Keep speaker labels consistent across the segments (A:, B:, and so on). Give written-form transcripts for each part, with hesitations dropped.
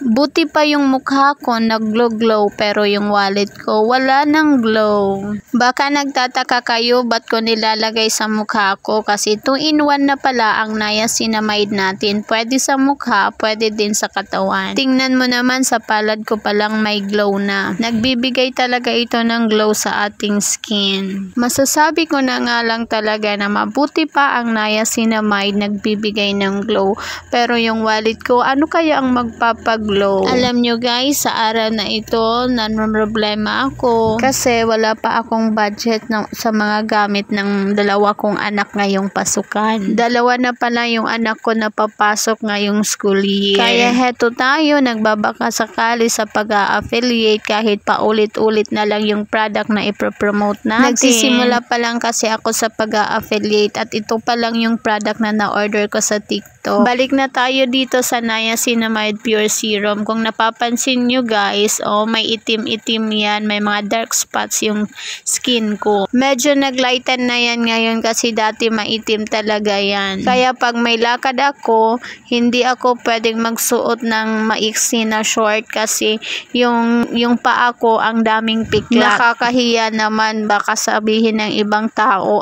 A: Buti pa yung mukha ko nag-glow pero yung wallet ko wala nang glow. Baka nagtataka kayo ba't ko nilalagay sa mukha ko kasi 2-in-1 na pala ang niacinamide natin. Pwede sa mukha, pwede din sa katawan. Tingnan mo naman sa palad ko palang may glow na. Nagbibigay talaga ito ng glow sa ating skin. Masasabi ko na nga lang talaga na mabuti pa ang niacinamide nagbibigay ng glow. Pero yung wallet ko, ano kaya ang magpapaglow? Alam nyo guys, sa araw na ito, problema ako. Kasi wala pa akong budget sa mga gamit ng dalawa kong anak ngayong pasukan. Dalawa na pala yung anak ko na papasok ngayong school year. Kaya heto tayo, nagbabaka sakali sa pag-a-affiliate kahit paulit-ulit na lang yung product na ipropromote natin. Nagsisimula pa lang kasi ako sa pag-a-affiliate at ito pa lang yung product na na-order ko sa TikTok. Balik na tayo dito sa Niacinamide Pure Serum. Kung napapansin nyo guys, may itim-itim yan. May mga dark spots yung skin ko. Medyo naglighten na yan ngayon kasi dati maitim talaga yan. Kaya pag may lakad ako, hindi ako pwedeng magsuot ng maiksi na short kasi yung paa ko ang daming piklat. Nakakahiya naman, baka sabihin ng ibang tao,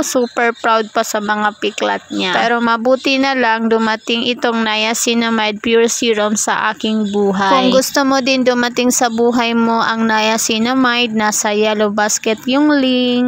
A: super proud pa sa mga piklat niya. Pero mabuti na lang dumating itong Niacinamide Pure Serum sa aking buhay. Kung gusto mo din dumating sa buhay mo ang Niacinamide, nasa yellow basket yung link.